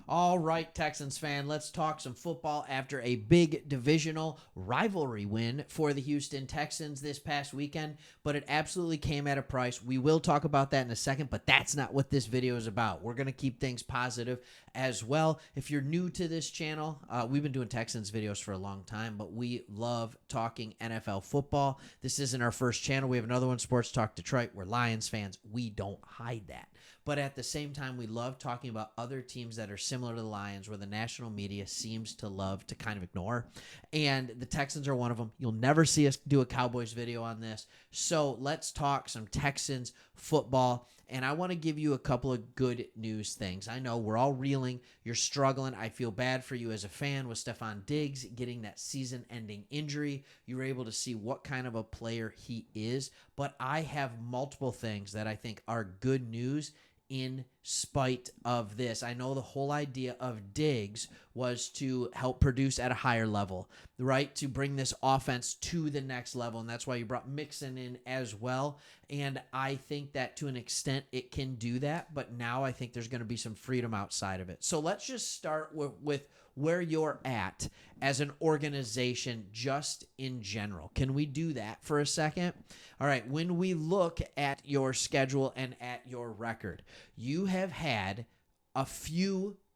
All right, Texans fan, let's talk some football after a big divisional rivalry win for the Houston Texans this past weekend, but it absolutely came at a price. We will talk about that in a second, but that's not what this video is about. We're going to keep things positive as well. If you're new to this channel, we've been doing Texans videos for a long time, but we love talking NFL football. This isn't our first channel. We have another one, Sports Talk Detroit. We're Lions fans. We don't hide that. But at the same time, we love talking about other teams that are similar to the Lions, where the national media seems to love to kind of ignore. And the Texans are one of them. You'll never see us do a Cowboys video on this. So let's talk some Texans football. And I want to give you a couple of good news things. I know we're all reeling. You're struggling. I feel bad for you as a fan with Stephon Diggs getting that season-ending injury. You were able to see what kind of a player he is. But I have multiple things that I think are good news in spite of this. I know the whole idea of Diggs was to help produce at a higher level, right? To bring this offense to the next level. And that's why you brought Mixon in as well. And I think that to an extent it can do that. But now I think there's going to be some freedom outside of it. So let's just start with where you're at as an organization just in general. Can we do that for a second? All right, when we look at your schedule and at your record, you have had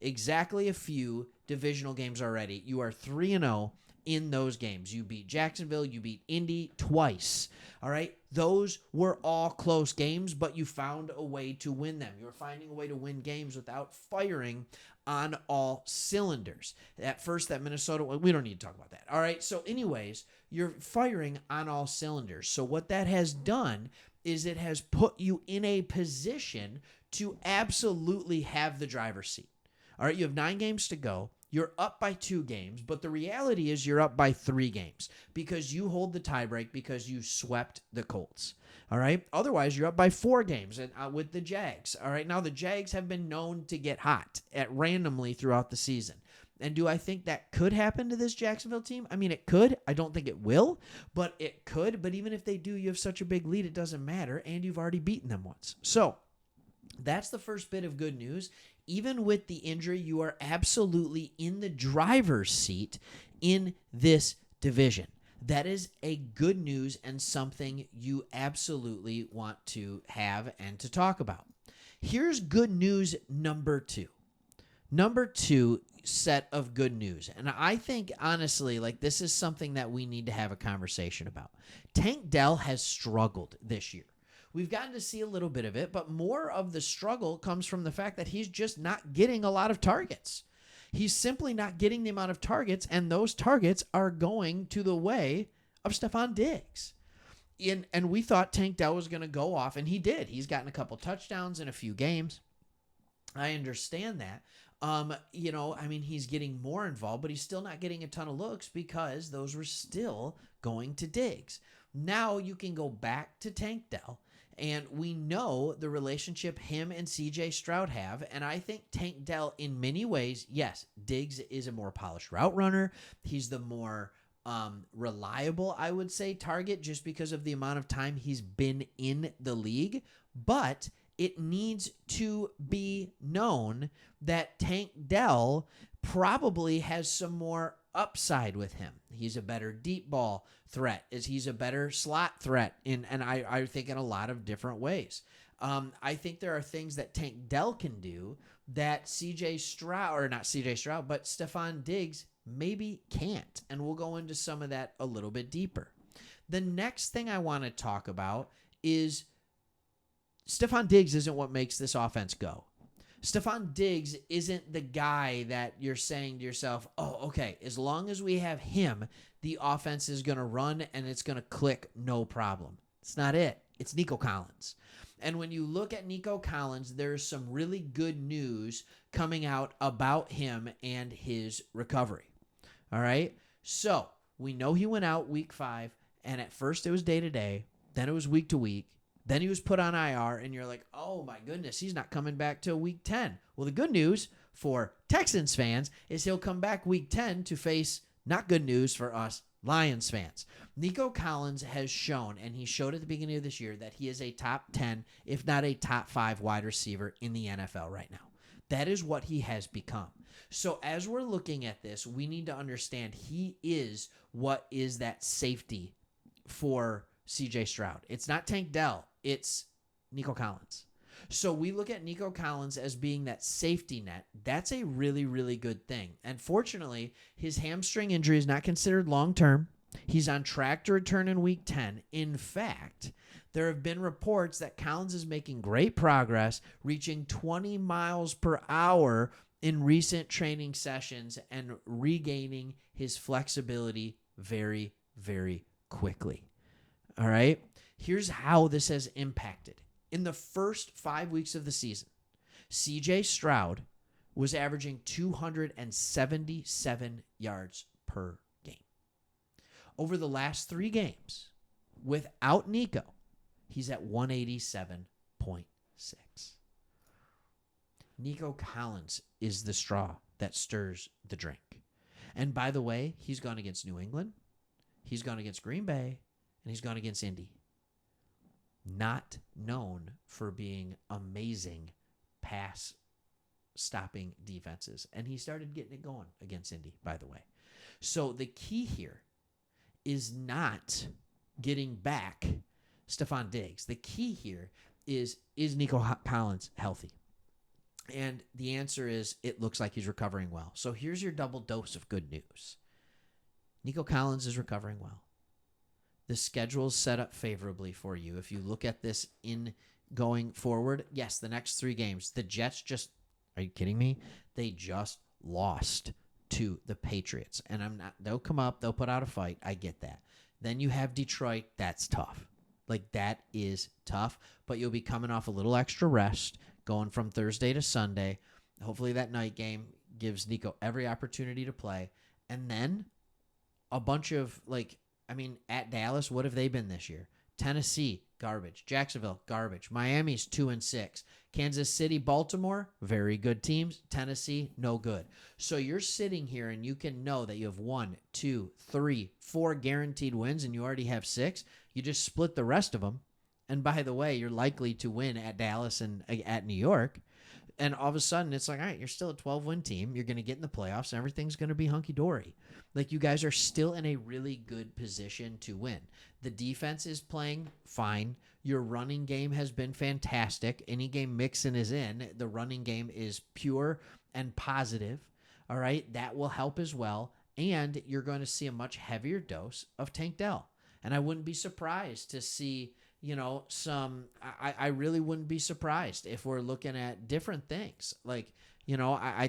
exactly a few divisional games already. You are 3-0 in those games. You beat Jacksonville, you beat Indy twice. All right, those were all close games, but you found a way to win them. You're finding a way to win games without firing on all cylinders. At first, that Minnesota, we don't need to talk about that. All right, so anyways, you're firing on all cylinders. So what that has done is it has put you in a position to absolutely have the driver's seat. All right, you have 9 games to go. You're up by 2 games, but the reality is you're up by 3 games because you hold the tiebreak because you swept the Colts. All right. Otherwise, you're up by 4 games and with the Jags. All right. Now, the Jags have been known to get hot randomly throughout the season. And do I think that could happen to this Jacksonville team? I mean, it could. I don't think it will, but it could. But even if they do, you have such a big lead, it doesn't matter. And you've already beaten them once. So that's the first bit of good news. Even with the injury, you are absolutely in the driver's seat in this division. That is a good news and something you absolutely want to have and to talk about. Here's good news number 2. Number 2 set of good news. And I think, honestly, like this is something that we need to have a conversation about. Tank Dell has struggled this year. We've gotten to see a little bit of it, but more of the struggle comes from the fact that he's just not getting a lot of targets. He's simply not getting the amount of targets, and those targets are going to the way of Stephon Diggs. And we thought Tank Dell was going to go off, and he did. He's gotten a couple touchdowns in a few games. I understand that. He's getting more involved, but he's still not getting a ton of looks because those were still going to Diggs. Now you can go back to Tank Dell. And we know the relationship him and CJ Stroud have. And I think Tank Dell, in many ways, yes, Diggs is a more polished route runner. He's the more reliable, I would say, target just because of the amount of time he's been in the league. But it needs to be known that Tank Dell probably has some more upside with him. He's a better deep ball threat. He's a better slot threat and I think in a lot of different ways. I think there are things that Tank Dell can do that but Stephon Diggs maybe can't. And we'll go into some of that a little bit deeper. The next thing I want to talk about is Stephon Diggs isn't what makes this offense go. Stephon Diggs isn't the guy that you're saying to yourself, oh, okay, as long as we have him, the offense is going to run and it's going to click no problem. It's not it. It's Nico Collins. And when you look at Nico Collins, there's some really good news coming out about him and his recovery. All right? So we know he went out week 5, and at first it was day-to-day, then it was week-to-week. Then he was put on IR, and you're like, oh, my goodness, he's not coming back till week 10. Well, the good news for Texans fans is he'll come back week 10 to face not good news for us Lions fans. Nico Collins has shown, and he showed at the beginning of this year, that he is a top 10, if not a top 5 wide receiver in the NFL right now. That is what he has become. So as we're looking at this, we need to understand he is what is that safety for CJ Stroud. It's not Tank Dell. It's Nico Collins. So we look at Nico Collins as being that safety net. That's a really, really good thing. And fortunately, his hamstring injury is not considered long-term. He's on track to return in week 10. In fact, there have been reports that Collins is making great progress, reaching 20 miles per hour in recent training sessions and regaining his flexibility very, very quickly. All right? Here's how this has impacted. In the first 5 weeks of the season, CJ Stroud was averaging 277 yards per game. Over the last 3 games, without Nico, he's at 187.6. Nico Collins is the straw that stirs the drink. And by the way, he's gone against New England, he's gone against Green Bay, and he's gone against Indy. Not known for being amazing pass stopping defenses. And he started getting it going against Indy, by the way. So the key here is not getting back Stephon Diggs. The key here is Nico Collins healthy? And the answer is it looks like he's recovering well. So here's your double dose of good news. Nico Collins is recovering well. The schedule is set up favorably for you. If you look at this in going forward, yes, the next 3 games, the Jets just, are you kidding me? They just lost to the Patriots. And they'll come up, they'll put out a fight. I get that. Then you have Detroit. That's tough. Like, that is tough. But you'll be coming off a little extra rest, going from Thursday to Sunday. Hopefully that night game gives Nico every opportunity to play. And then a bunch of, at Dallas, what have they been this year? Tennessee, garbage. Jacksonville, garbage. Miami's 2-6. Kansas City, Baltimore, very good teams. Tennessee, no good. So you're sitting here and you can know that you have 1, 2, 3, 4 guaranteed wins and you already have 6. You just split the rest of them. And by the way, you're likely to win at Dallas and at New York. And all of a sudden, it's like, all right, you're still a 12-win team. You're going to get in the playoffs, and everything's going to be hunky-dory. Like, you guys are still in a really good position to win. The defense is playing fine. Your running game has been fantastic. Any game Mixon is in, the running game is pure and positive. All right? That will help as well. And you're going to see a much heavier dose of Tank Dell. And I wouldn't be surprised to see... I really wouldn't be surprised if we're looking at different things. I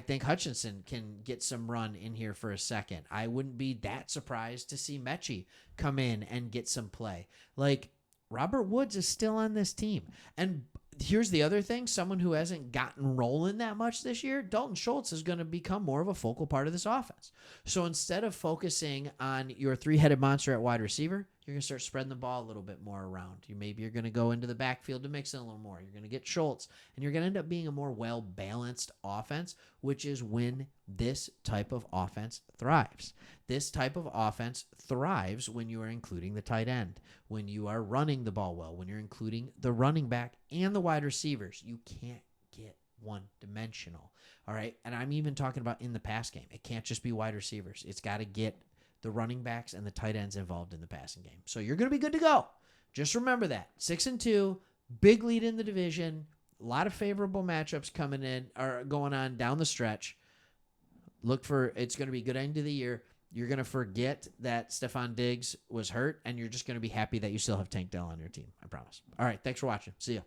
think Hutchinson can get some run in here for a second. I wouldn't be that surprised to see Mechie come in and get some play. Robert Woods is still on this team. And here's the other thing, someone who hasn't gotten rolling that much this year, Dalton Schultz is going to become more of a focal part of this offense. So instead of focusing on your 3-headed monster at wide receiver, you're going to start spreading the ball a little bit more around. Maybe you're going to go into the backfield to mix in a little more. You're going to get Schultz, and you're going to end up being a more well-balanced offense, which is when this type of offense thrives. This type of offense thrives when you are including the tight end, when you are running the ball well, when you're including the running back and the wide receivers. You can't get one-dimensional, all right? And I'm even talking about in the pass game. It can't just be wide receivers. It's got to get the running backs and the tight ends involved in the passing game. So you're going to be good to go. Just remember that. 6-2, big lead in the division, a lot of favorable matchups coming in or going on down the stretch. It's going to be a good end of the year. You're going to forget that Stephon Diggs was hurt, and you're just going to be happy that you still have Tank Dell on your team. I promise. All right, thanks for watching. See ya.